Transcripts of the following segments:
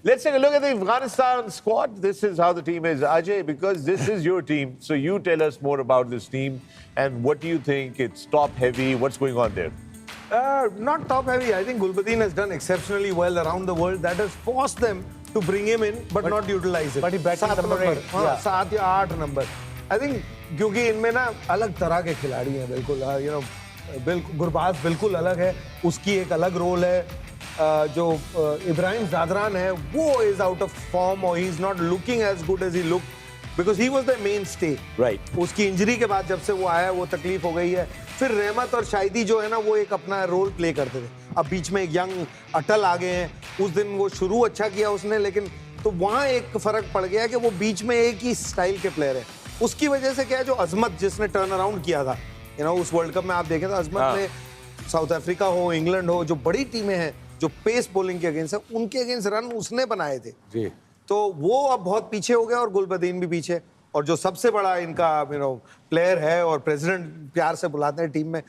Let's take a look at the Afghanistan squad. This is how the team is, Ajay, because this is your team. So you tell us more about this team and what do you think? It's top heavy. What's going on there? Not top heavy. I think Gulbuddin has done exceptionally well around the world. That has forced them to bring him in, but not utilize it. But he batted number 8. हाँ, 7 या 8 number. I think क्योंकि इनमें ना अलग तरह के खिलाड़ी हैं बिल्कुल. You know, बिल्कुल गुरबाज बिल्कुल अलग है. उसकी एक अलग रोल है. जो इब्राहिम ज़ादरान है, वो is out of form or he's not looking as good as he looked because he was the mainstay. Right. उसकी इंजरी के बाद जब से वो आया वो तकलीफ हो गई है. फिर रहमत और शाहिदी जो है ना वो एक अपना रोल प्ले करते थे. अब बीच में एक यंग अटल आ गए हैं. उस दिन वो शुरू अच्छा किया उसने, लेकिन तो वहाँ एक फर्क पड़ गया कि वो बीच में एक ही स्टाइल के प्लेयर है. उसकी वजह से क्या है, जो अजमत जिसने टर्न अराउंड किया था, यू नो, उस वर्ल्ड कप में आप देखें तो अजमत ने साउथ अफ्रीका हो, इंग्लैंड हो, जो बड़ी टीमें हैं जो पेस बॉलिंग के अगेंस्ट है, उनके अगेंस्ट रन उसने बनाए थे जी. तो वो अब बहुत पीछे हो गया और गुलबदीन भी पीछे. और जो सबसे बड़ा इनका प्लेयर है और प्रेसिडेंट प्यार से बुलाते हैं टीम में,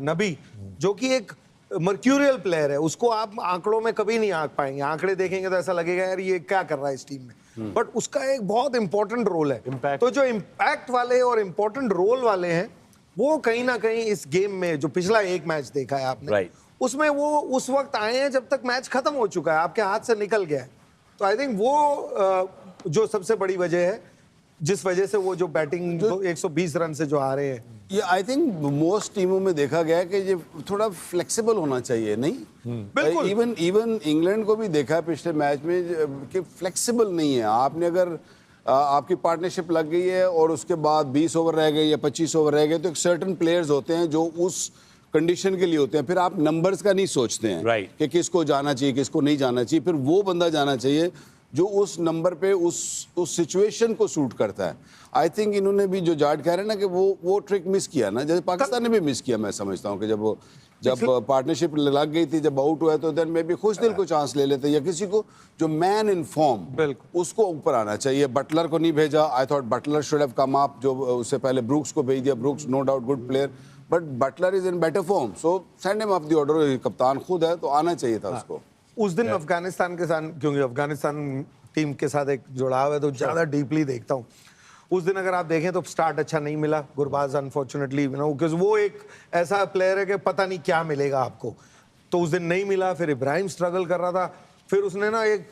नबी, जो कि एक मर्क्यूरियल प्लेयर है. उसको आप आंकड़ों में कभी नहीं आंक पाएंगे. आंकड़े देखेंगे तो ऐसा लगेगा यार ये क्या कर रहा है इस टीम में, बट उसका एक बहुत इंपॉर्टेंट रोल है. Impact. तो जो इम्पैक्ट वाले और इम्पोर्टेंट रोल वाले हैं वो कहीं ना कहीं इस गेम में, जो पिछला एक मैच देखा है आपने, Right. उसमें वो उस वक्त आए हैं जब तक मैच खत्म हो चुका है, आपके हाथ से निकल गया है. तो आई थिंक वो जो सबसे बड़ी वजह है जिस वजह से वो जो बैटिंग 120 रन से जो आ रहे हैं. ये आई थिंक मोस्ट टीमों में देखा गया है कि ये थोड़ा फ्लेक्सिबल होना चाहिए. नहीं, बिल्कुल. इवन इंग्लैंड को भी देखा है पिछले मैच में कि फ्लेक्सिबल नहीं है. आपने अगर आपकी पार्टनरशिप लग गई है और उसके बाद 20 ओवर रह गए या 25 ओवर रह गए, तो एक सर्टन प्लेयर्स होते हैं जो उस कंडीशन के लिए होते हैं. फिर आप नंबर्स का नहीं सोचते हैं Right. कि किसको जाना चाहिए किसको नहीं जाना चाहिए. फिर वो बंदा जाना चाहिए जो उस नंबर पे उस सिचुएशन को सूट करता है. आई थिंक इन्होंने भी जो जाट कह रहे हैं ना कि वो ट्रिक मिस किया ना, जैसे पाकिस्तान ने भी मिस किया. मैं समझता हूँ कि जब पार्टनरशिप लग गई थी, जब आउट हुआ तो देन में भी खुश दिल को चांस ले लेते, या किसी को जो मैन इन फॉर्म उसको ऊपर आना चाहिए. बटलर को नहीं भेजा. I thought Buttler should have come up. जो उससे पहले ब्रूक्स को भेज दिया. Brooks no doubt good player, but Buttler is in better form, so send him of the order. कप्तान खुद है तो आना चाहिए था उसको. उस दिन अफगानिस्तान के साथ, क्योंकि अफगानिस्तान टीम के साथ एक जुड़ाव है तो ज़्यादा डीपली देखता हूँ. उस दिन अगर आप देखें तो स्टार्ट अच्छा नहीं मिला गुरबाज, अनफॉर्चुनेटली, बिकॉज वो एक ऐसा प्लेयर है कि पता नहीं क्या मिलेगा आपको. तो उस दिन नहीं मिला. फिर इब्राहिम स्ट्रगल कर रहा था. फिर उसने ना एक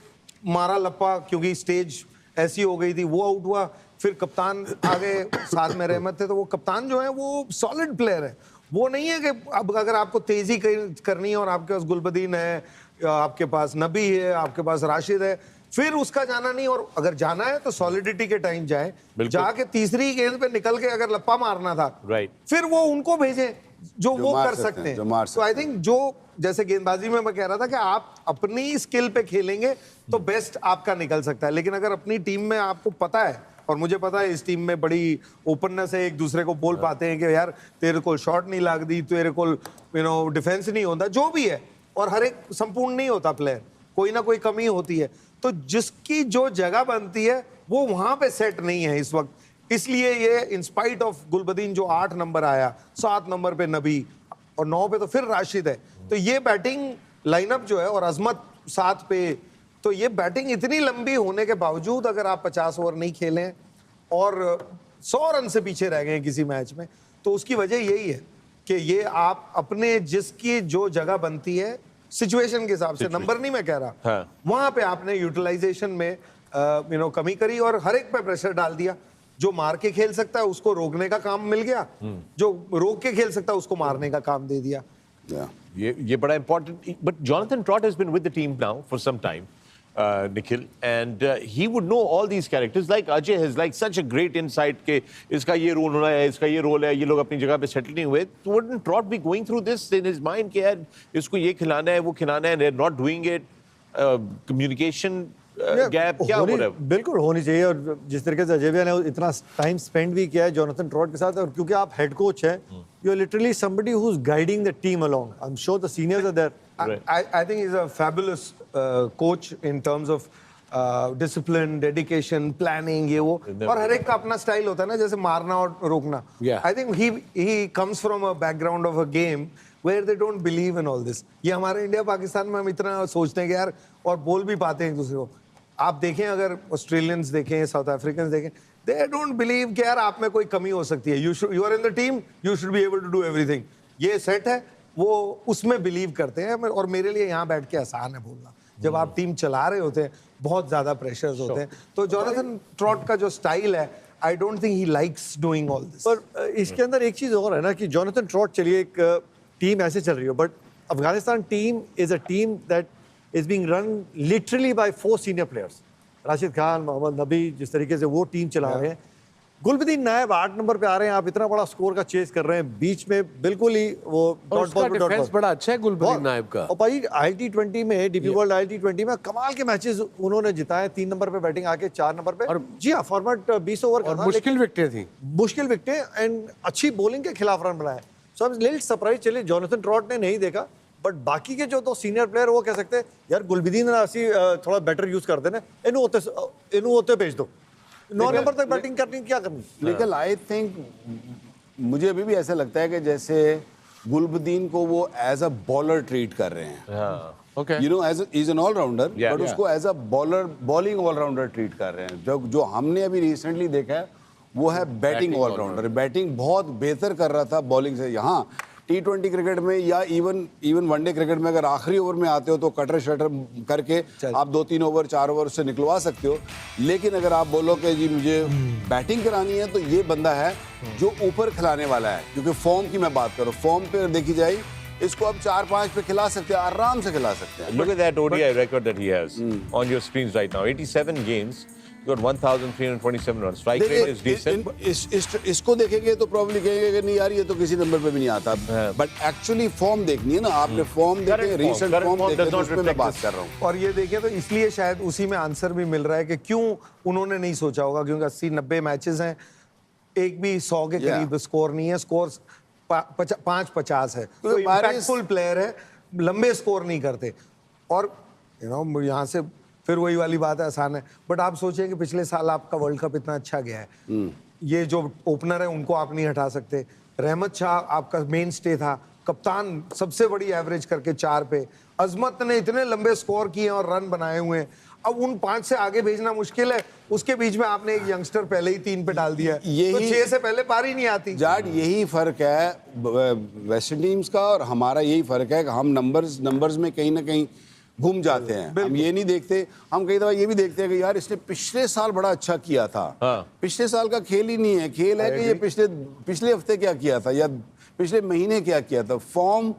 मारा लप्पा, क्योंकि स्टेज ऐसी हो गई थी, वो आउट हुआ. फिर कप्तान आगे साथ में रहमत थे, तो वो कप्तान जो है वो सॉलिड प्लेयर है. वो नहीं है कि अब अगर आपको तेजी करनी है और आपके पास गुलबदीन है, आपके पास नबी है, आपके पास राशिद है, फिर उसका जाना नहीं. और अगर जाना है तो सॉलिडिटी के टाइम जाए, जाके तीसरी गेंद पे निकल के अगर लप्पा मारना था, Right. फिर वो उनको भेजें जो वो कर सकते हैं. तो आई थिंक जो जैसे गेंदबाजी में मैं कह रहा था कि आप अपनी स्किल पे खेलेंगे तो बेस्ट आपका निकल सकता है. लेकिन अगर अपनी टीम में आपको पता है, और मुझे पता है इस टीम में बड़ी ओपननेस है, एक दूसरे को बोल पाते हैं कि यार तेरे को शॉट नहीं लगती, तेरे को डिफेंस नहीं होता, जो भी है. और हर एक संपूर्ण नहीं होता प्लेयर, कोई ना कोई कमी होती है. तो जिसकी जो जगह बनती है वो वहां पे सेट नहीं है इस वक्त. इसलिए ये इंस्पाइट ऑफ गुलबदीन जो 8 नंबर आया, 7 नंबर पे नबी और 9 पे तो फिर राशिद है. तो ये बैटिंग लाइनअप जो है, और अजमत 7 पे, तो ये बैटिंग इतनी लंबी होने के बावजूद अगर आप 50 ओवर नहीं खेलें और 100 रन से पीछे रह गए किसी मैच में, तो उसकी वजह यही है कि ये आप अपने जिसकी जो जगह बनती है सिचुएशन के हिसाब से, नंबर नहीं मैं कह रहा, हाँ. वहां पे आपने यूटिलाइजेशन में कमी करी और हर एक पे प्रेशर डाल दिया. जो मार के खेल सकता है उसको रोकने का काम मिल गया, जो रोक के खेल सकता है उसको मारने का काम दे दिया. ये बड़ा important. But Jonathan Trott has been with the team now for some time, Nikhil, and he would know all these characters. Like Ajay has like such a great insight के इसका ये रोल होना है, इसका ये रोल है, ये लोग अपनी जगह पे सेटल नहीं हुए. So wouldn't Trott be going through this in his mind कि यार इसको ये खिलाना है, वो खिलाना है, they're not doing it, communication gap क्या हो रहा है? बिल्कुल होनी चाहिए. और जिस तरीके से अजय भैया ने इतना टाइम स्पेंड भी किया है जोनाथन ट्रॉट के साथ, और क्योंकि आप हेड कोच हैं, you are literally somebody who is guiding the team along. I am sure the seniors are there. I think he's a fabulous coach in terms of discipline, dedication, planning, ये वो. और हर एक का अपना style होता है ना, जैसे मारना और रोकना. Yeah. I think he comes from a background of a game where they don't believe in all this. ये हमारे इंडिया पाकिस्तान में हम इतना सोचते हैं कि यार, और बोल भी पाते हैं एक दूसरे को. आप देखें, अगर ऑस्ट्रेलियंस देखें, साउथ अफ्रीकन देखें, they don't believe कि यार आप में कोई कमी हो सकती है. You are in the team, you should be able to do everything. ये सेट है, वो उसमें बिलीव करते हैं. और मेरे लिए यहाँ बैठ के आसान है बोलना. जब आप टीम चला रहे होते हैं, बहुत ज्यादा प्रेशर्स होते हैं. तो जोनाथन ट्रॉट का जो स्टाइल है, I don't think he likes doing all this. पर इसके अंदर एक चीज और है ना कि जोनाथन ट्रॉट, चलिए एक टीम ऐसे चल रही हो, but Afghanistan team is a team that is being run literally by 4 senior players. Rashid Khan, Mohammad Nabi, जिस तरीके से वो टीम चला रहे हैं. गुलबदीन नायब 8 नंबर पे आ रहे हैं. आप इतना बड़ा स्कोर का चेस कर रहे हैं, बीच में बिल्कुल ही वो और उसका डिफेंस बड़ा अच्छा है गुलबदीन नायब का. और भाई ILT20 में, डीपी वर्ल्ड ILT20 में कमाल के मैचेस उन्होंने जिताए. 3 नंबर पे बैटिंग आके 4 नंबर पे. और जी हाँ, फॉर्मेट 20 ओवर और मुश्किल विकेटें थी, मुश्किल विकेटें एंड अच्छी बॉलिंग के खिलाफ रन बनाए. सो आई एम लिटिल सरप्राइज. चलिए जोनाथन ट्रॉट ने नहीं देखा, बट बाकी के जो तो सीनियर प्लेयर वो कह सकते हैं यार गुलबदीन नासी थोड़ा बेटर यूज कर देना, इनू होते भेज दो. 9 नंबर तक बैटिंग करनी, क्या करनी. लेकिन आई थिंक मुझे अभी भी ऐसा लगता है कि जैसे गुलबदीन को वो एज अ बॉलर ट्रीट कर रहे हैं. Okay, you know, as is an allrounder, Yeah, but उसको as a bowling allrounder treat कर रहे हैं. जो हमने अभी रिसेंटली देखा है वो है बैटिंग ऑलराउंडर. बैटिंग बहुत बेहतर कर रहा था बॉलिंग से. यहाँ T20 क्रिकेट में या इवन वनडे क्रिकेट में अगर आखिरी ओवर में आते हो तो कटर शटर करके आप 2-3 ओवर 4 ओवर से निकलवा सकते हो. लेकिन अगर आप बोलो कि जी मुझे बैटिंग करानी है, तो ये बंदा है जो ऊपर खिलाने वाला है. क्योंकि फॉर्म की मैं बात करूँ, फॉर्म पे देखी जाए इसको अब 4-5 पे खिला सकते हैं, आराम से खिला सकते हैं. Look at that ODI record that he has on your screens right now. 87 games, got 1,327 runs. Strike rate is decent. इसको देखेंगे तो प्रॉब्ली कहेंगे कि नहीं यार ये तो किसी नंबर पे भी नहीं आता. बट एक्चुअली फॉर्म देखनी है ना आपने. फॉर्म देखें, रीसेंट फॉर्म देखें, तो उसमें मैं बात कर रहा हूँ. और ये देखें तो इसलिए शायद उसी में आंसर भी मिल रहा है कि क्यों उन्होंने नहीं सोचा होगा. क्योंकि 80-90 मैचेस हैं, एक भी 100 के करीब स्कोर नहीं है. स्कोर 5-50 है. तो इम्पैक्टफुल प्लेयर है, लंबे स्कोर नहीं करते. और यहाँ से फिर वही वाली बात है, आसान है. बट आप सोचें कि पिछले साल आपका वर्ल्ड कप इतना अच्छा गया है. ये जो ओपनर है उनको आप नहीं हटा सकते. रहमत शाह आपका मेन स्टे था, कप्तान, सबसे बड़ी एवरेज करके 4 पे. अजमत ने इतने लंबे स्कोर किए और रन बनाए हुए हैं. अब उन 5 से आगे भेजना मुश्किल है. उसके बीच में आपने एक यंगस्टर पहले ही 3 पे डाल दिया है, तो 6 से पहले पारी नहीं आती. जाट, यही फर्क है वेस्टर्न टीम्स का और हमारा. यही फर्क है कि हम नंबर्स में कहीं ना कहीं घूम जाते हैं. हम ये नहीं देखते. हम कई दफा ये भी देखते हैं कि यार इसने पिछले साल बड़ा अच्छा किया था. पिछले साल का खेल ही नहीं है. खेल है कि ये पिछले हफ्ते क्या किया था या पिछले महीने क्या किया था. फॉर्म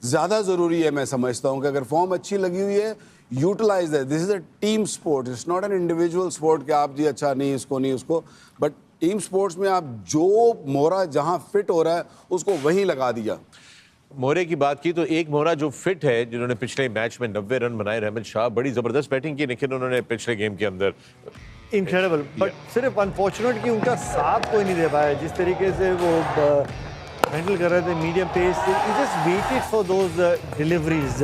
ज्यादा जरूरी है. मैं समझता हूँ कि अगर फॉर्म अच्छी लगी हुई है, utilize that. This is a team sport, it's not an individual sport कि आप जी अच्छा नहीं इसको नहीं उसको. बट टीम स्पोर्ट्स में आप जो मोहरा जहां फिट हो रहा है उसको वहीं लगा दिया. मोहरे की बात की तो एक मोहरा जो फिट है, जिन्होंने पिछले मैच में 90 रन बनाए, रहमत शाह, बड़ी जबरदस्त बैटिंग की निखिल उन्होंने पिछले गेम के अंदर. इनक्रेडिबल. बट सिर्फ अनफॉर्चुनेट कि उनका साथ कोई नहीं दे पाया. जिस तरीके से वो हैंडल कर रहे थे medium pace, he just waited for those deliveries.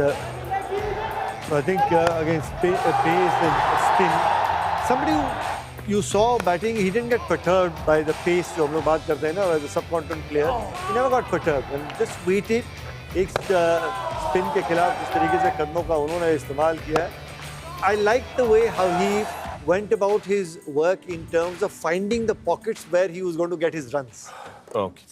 I think against pace and spin, somebody you saw batting, he didn't get perturbed by the pace. जो हम लोग बात करते हैं ना, as a subcontinent player, he never got perturbed and just waited. एक spin के खिलाफ जिस तरीके से कदमों का उन्होंने इस्तेमाल किया है. I like the way how he went about his work in terms of finding the pockets where he was going to get his runs. Okay.